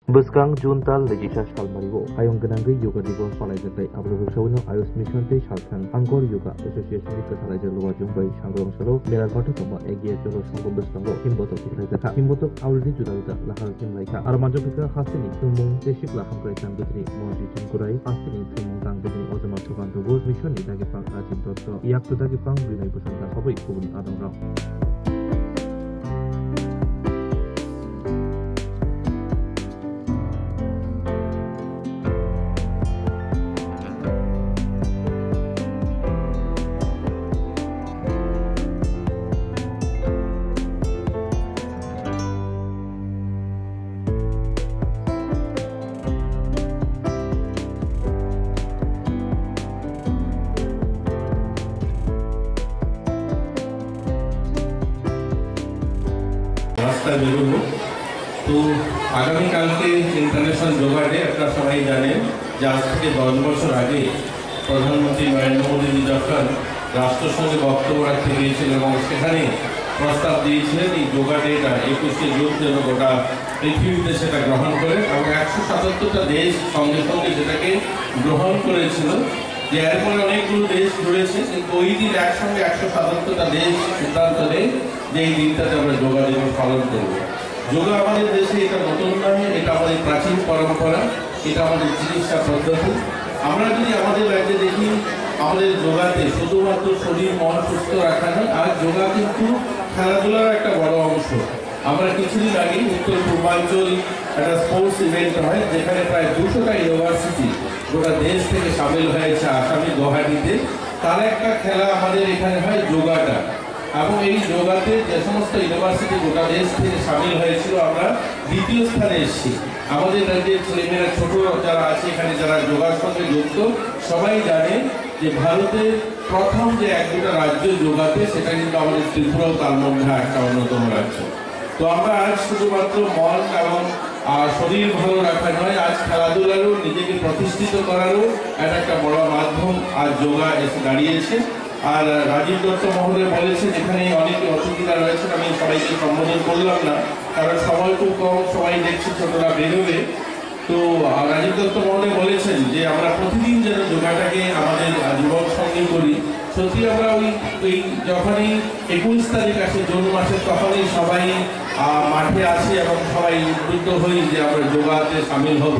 Buskang Juntal Legisa Salmaribo, Ayong Ganangri Yoga Dibo Palaijatai, Abdul Sawino, Ayos Mission Day Shalkan, Angkor Yoga Association with the Salaja Luwajung by Shangrong Solo, Mela Kotoma, Egia Jolo Sango Bustango, Himbotok Laika, Himbotok already Judaita, Lahal Kim Laika, Armajopika Hasini, Tumung, Teshik Laham Kraitan Bitri, Moji Chinkurai, Hasini, Tumung Tang Bitri, Ottoman Tukanto, Mission Idagipang Rajin Toto, Yak to Dagipang, Brunei Pusanta, Hobby, Kubun Adam Rao. রাস্তায় বেরোবো। তো আগামীকালকে international yoga day, আপনারা সবাই জানেন যে আজ থেকে 10 বছর আগে প্রধানমন্ত্রী নরেন্দ্র মোদী যখন রাষ্ট্রসংঘে বক্তব্য রাখতে গিয়েছিলেন এবং সেখানে প্রস্তাব দিয়েছিলেন এই যোগা ডেটা 21শে জুন যেন গোটা পৃথিবীতে সেটা গ্রহণ করে, এবং 177টা দেশ সঙ্গে সঙ্গে সেটাকে গ্রহণ করেছিল। যে এরপরে অনেকগুলো দেশ জুড়েছে, কিন্তু ওই দিন একসঙ্গে 177টা দেশ সিদ্ধান্ত নেয় যে এই দিনটাতে আমরা যোগা দিবস পালন করব। যোগা আমাদের দেশে এটা নতুন নয়, এটা আমাদের প্রাচীন পরম্পরা, এটা আমাদের চিকিৎসা পদ্ধতি। আমরা যদি আমাদের রাজ্যে দেখি, আমাদের যোগাতে শুধুমাত্র শরীর মন সুস্থ রাখা নয়, আর যোগা কিন্তু খেলাধুলার একটা বড় অংশ। আমরা কিছুদিন আগে উত্তর পূর্বাঞ্চল একটা স্পোর্টস ইভেন্ট হয়, যেখানে প্রায় 200টা ইউনিভার্সিটি গোটা দেশ থেকে সামিল হয়েছে আসামি গুয়াহাটিতে। তার একটা খেলা আমাদের এখানে হয় যোগাটা, এবং এই যোগাতে যে সমস্ত ইউনিভার্সিটি গোটা দেশ থেকে সামিল হয়েছিল, আমরা দ্বিতীয় স্থানে এসেছি। আমাদের রাজ্যের ছেলেমেয়েরা ছোট যারা আছে এখানে, যারা যোগার সঙ্গে যুক্ত, সবাই জানে যে ভারতের প্রথম যে 1-2টা রাজ্য যোগাতে, সেটা কিন্তু আমাদের ত্রিপুরাও তার মধ্যে একটা অন্যতম রাজ্য। তো আমরা আজ শুধুমাত্র মন এবং শরীর ভালো রাখা নয়, আজ খেলাধুলারও নিজেকে প্রতিষ্ঠিত করারও একটা বড় মাধ্যম আজ যোগা এসে দাঁড়িয়েছে। আর রাজীব দত্ত মহোদয় বলেছেন, এখানে অনেক অতিথিরা রয়েছেন, আমি সবাইকে সম্বোধন করলাম না কারণ সময় খুব কম, সবাই দেখছি ছোটরা বেরোবে। তো রাজীব দত্ত মহোদয় বলেছেন যে আমরা প্রতিদিন যেন যোগাটাকে আমাদের জীবন সঙ্গে করি। সত্যি আমরা ওই যখনই 21 তারিখ আসে জুন মাসে, তখনই সবাই মাঠে আসে এবং সবাই উদ্বুদ্ধ হই যে আমরা যোগাতে সামিল হব।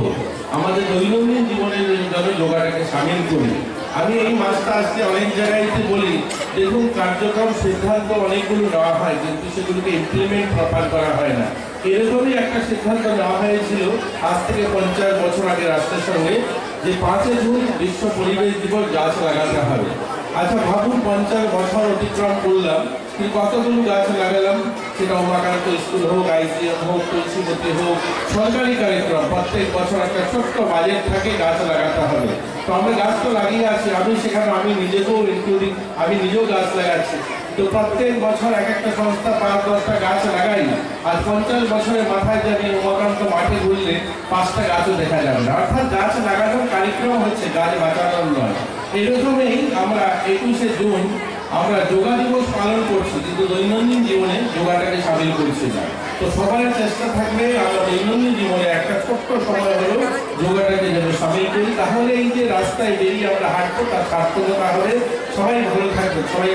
আমাদের দৈনন্দিন জীবনের জন্য যোগাটাকে সামিল করি। আমি এই মাসটা আজকে অনেক জায়গায়তে বলি, দেখুন কার্যক্রম সিদ্ধান্ত অনেকগুলো নেওয়া হয়, কিন্তু সেগুলোকে ইমপ্লিমেন্ট প্রপার করা হয় না। এরকমই একটা সিদ্ধান্ত নেওয়া হয়েছিল আজ থেকে 50 বছর আগে রাষ্ট্রের সঙ্গে, যে 5 জুন বিশ্ব পরিবেশ দিবস গাছ লাগাতে হবে। আচ্ছা ভাবুন, 50 বছর অতিক্রম করলাম, কিন্তু কতগুলো গাছ লাগালাম? সেটা উমাকান্ত স্কুল হোক, আইসিএম হোক, তুলসীবতী হোক, সরকারি কার্যক্রম প্রত্যেক বছর একটা ছোট্ট বাজেট থাকে, গাছ লাগাতে হবে। তো আমরা গাছ তো লাগিয়ে আছি, আমি নিজেকেও ইনক্লুডিং, আমি নিজেও গাছ লাগাচ্ছি। তো প্রত্যেক বছর একটা সংস্থা 5-10টা গাছ লাগাই, আর 50 বছরের মাথায় জানি উমাকান্ত মাঠে ঘুরলে 5টা গাছও দেখা যাবে না। অর্থাৎ গাছ লাগানোর কার্যক্রম হচ্ছে, গাছ বাঁচানোর নয়। এরকমই আমরা 21শে জুন আমরা যোগা দিবস পালন করছি, কিন্তু দৈনন্দিন জীবনে যোগাটাকে সামিল করছি না। তো সবার চেষ্টা থাকবে আমরা দৈনন্দিন জীবনে একটা ছোট্ট সময় হলেও যোগাটাকে যেন সামিল করি, তাহলে এই যে রাস্তায় বেরিয়ে আমরা হাঁটবো তার সার্থকতা হবে। সবাই ভালো থাকবে, সবাই